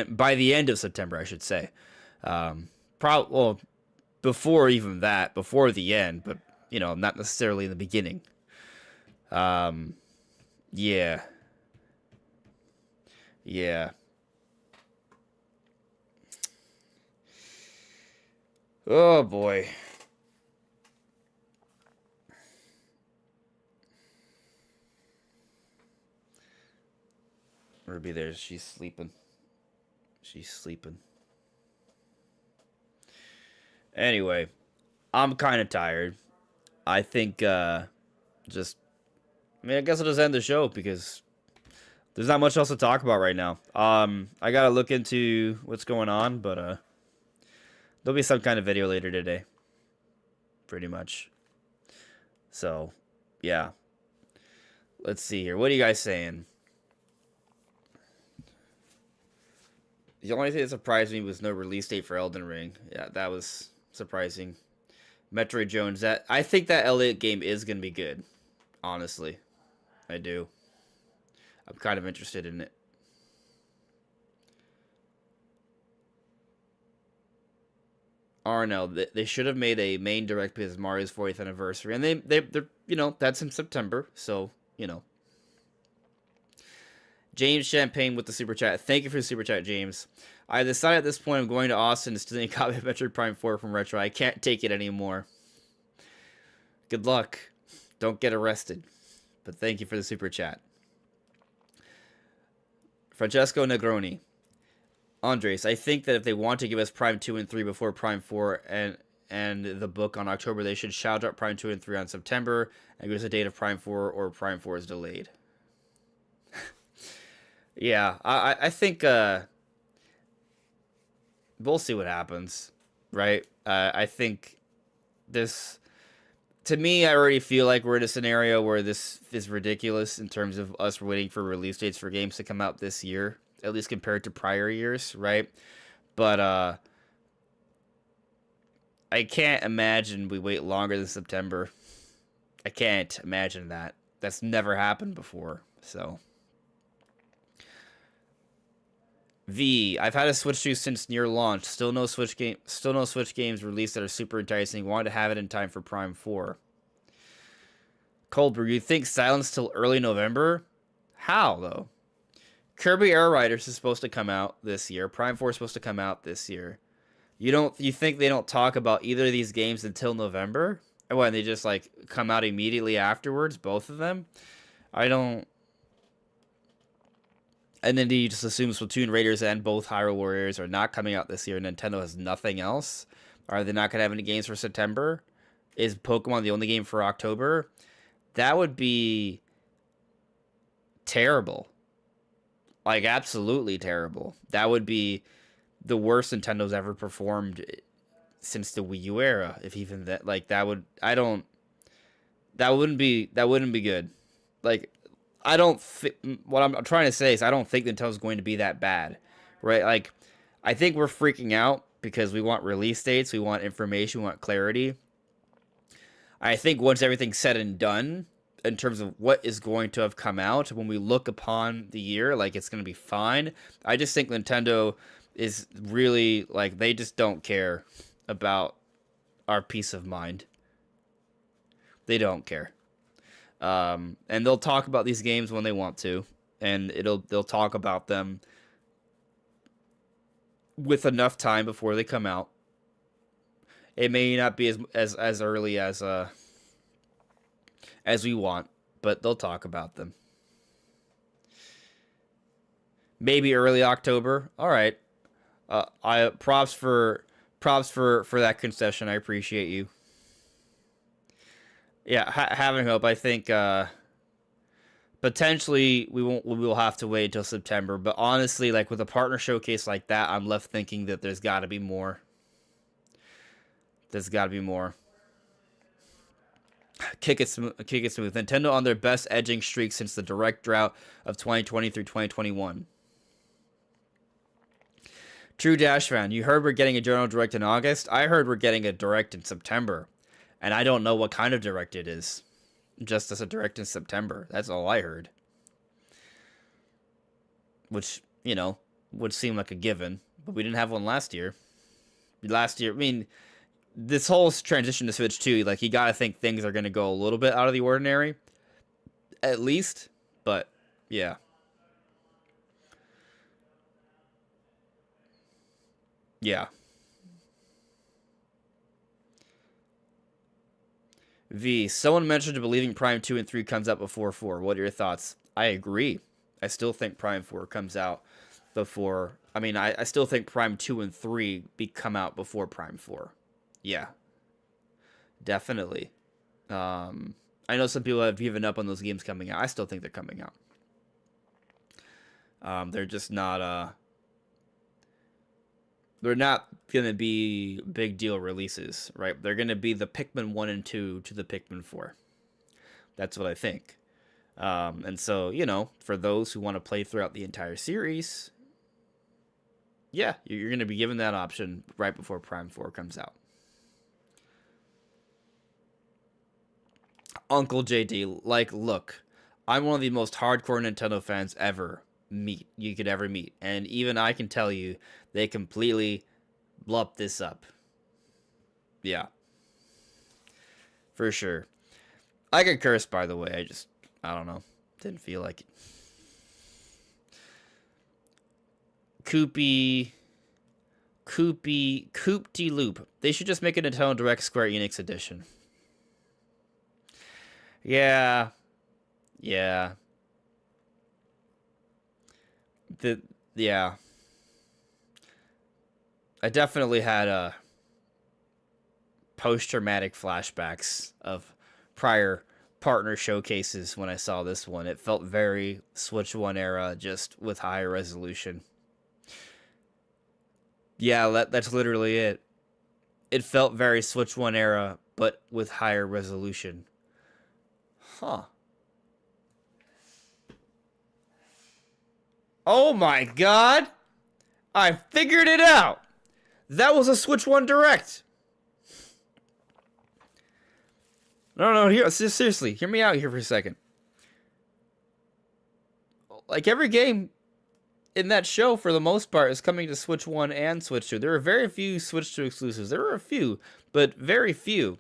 S1: end of September, I should say. Well, before even that, before the end, but, you know, not necessarily in the beginning. Yeah. Oh, boy. Ruby there, she's sleeping. Anyway, I'm kind of tired. I think, I guess I'll just end the show because there's not much else to talk about right now. I gotta look into what's going on, but, there'll be some kind of video later today. Pretty much. So, yeah. Let's see here. What are you guys saying? The only thing that surprised me was no release date for Elden Ring. Yeah, that was surprising. Metroid Jones, I think that Elliot game is going to be good. Honestly. I do. I'm kind of interested in it. Or no, they should have made a main direct because of Mario's 40th anniversary, and they're you know, that's in September, so you know. James Champagne with the super chat. Thank you for the super chat, James. I decided at this point I'm going to Austin to steal a copy of Metroid Prime 4 from Retro. I can't take it anymore. Good luck. Don't get arrested. But thank you for the super chat. Francesco Negroni. Andres, I think that if they want to give us Prime 2 and 3 before Prime 4 and the book on October, they should shout out Prime 2 and 3 on September and give us a date of Prime 4 or Prime 4 is delayed. Yeah, I think we'll see what happens, right? I think this, to me, I already feel like we're in a scenario where this is ridiculous in terms of us waiting for release dates for games to come out this year, at least compared to prior years, right? But I can't imagine we wait longer than September. I can't imagine that. That's never happened before, so. V, I've had a Switch 2 since near launch. Still no Switch games released that are super enticing. Wanted to have it in time for Prime 4. Coldbrew, you think Silence till early November? How though? Kirby Air Riders is supposed to come out this year. Prime 4 is supposed to come out this year. You think they don't talk about either of these games until November? Or when they just like come out immediately afterwards, both of them? I don't. And then do you just assume Splatoon Raiders and both Hyrule Warriors are not coming out this year and Nintendo has nothing else? Are they not going to have any games for September? Is Pokemon the only game for October? That would be terrible. Like, absolutely terrible. That would be the worst Nintendo's ever performed since the Wii U era. If even that, like, that wouldn't be good. Like, what I'm trying to say is I don't think Nintendo's going to be that bad, right? Like, I think we're freaking out because we want release dates, we want information, we want clarity. I think once everything's said and done, in terms of what is going to have come out, when we look upon the year, like, it's going to be fine. I just think Nintendo is really, like, they just don't care about our peace of mind. They don't care. And they'll talk about these games when they want to, and they'll talk about them with enough time before they come out. It may not be as early as we want, but they'll talk about them. Maybe early October. All right. Props for that concession. I appreciate you. Yeah, having hope. I think potentially we will have to wait until September. But honestly, like with a partner showcase like that, I'm left thinking that there's got to be more. There's got to be more. Kick it smooth. Nintendo on their best edging streak since the direct drought of 2020 through 2021. True Dash fan, you heard we're getting a general direct in August. I heard we're getting a direct in September. And I don't know what kind of direct it is. Just as a direct in September. That's all I heard. Which, you know, would seem like a given. But we didn't have one last year. I mean, this whole transition to Switch 2, like, you gotta think things are gonna go a little bit out of the ordinary. At least. But, yeah. Yeah. V, someone mentioned believing Prime 2 and 3 comes out before 4. What are your thoughts? I agree. I still think Prime 4 comes out before... I mean, I still think Prime 2 and 3 come out before Prime 4. Yeah. Definitely. I know some people have given up on those games coming out. I still think they're coming out. They're just not... They're not going to be big deal releases, right? They're going to be the Pikmin 1 and 2 to the Pikmin 4. That's what I think. And so, you know, for those who want to play throughout the entire series, yeah, you're going to be given that option right before Prime 4 comes out. Uncle JD, like, look, I'm one of the most hardcore Nintendo fans you could ever meet. And even I can tell you, they completely bluffed this up. Yeah. For sure. I could curse, by the way. I don't know. Didn't feel like it. Coop-de-loop. They should just make a Nintendo Direct Square Enix edition. Yeah. Yeah. Yeah. I definitely had post-traumatic flashbacks of prior partner showcases when I saw this one. It felt very Switch 1 era, just with higher resolution. Yeah, that's literally it. It felt very Switch 1 era, but with higher resolution. Huh. Oh my god! I figured it out! That was a Switch 1 Direct! No, here, seriously, hear me out here for a second. Like, every game in that show, for the most part, is coming to Switch 1 and Switch 2. There are very few Switch 2 exclusives. There are a few, but very few.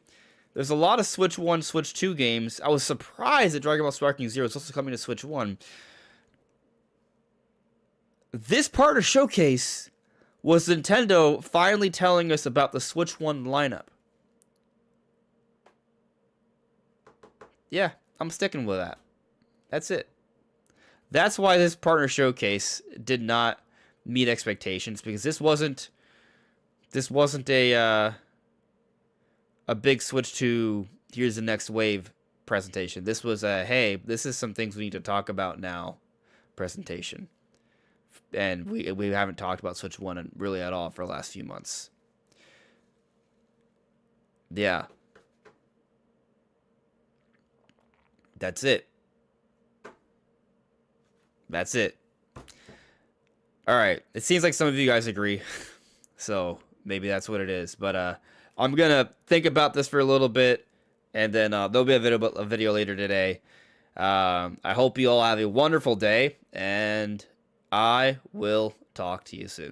S1: There's a lot of Switch 1, Switch 2 games. I was surprised that Dragon Ball Sparking Zero is also coming to Switch 1. This part of Showcase was Nintendo finally telling us about the Switch 1 lineup. Yeah, I'm sticking with that. That's it. That's why this partner showcase did not meet expectations, because this wasn't a big Switch 2, here's the next wave presentation. This was a, hey, this is some things we need to talk about now presentation. And we haven't talked about Switch 1 really at all for the last few months. Yeah. That's it. That's it. Alright. It seems like some of you guys agree. So, maybe that's what it is. But, I'm gonna think about this for a little bit. And then, there'll be a video later today. I hope you all have a wonderful day. And I will talk to you soon.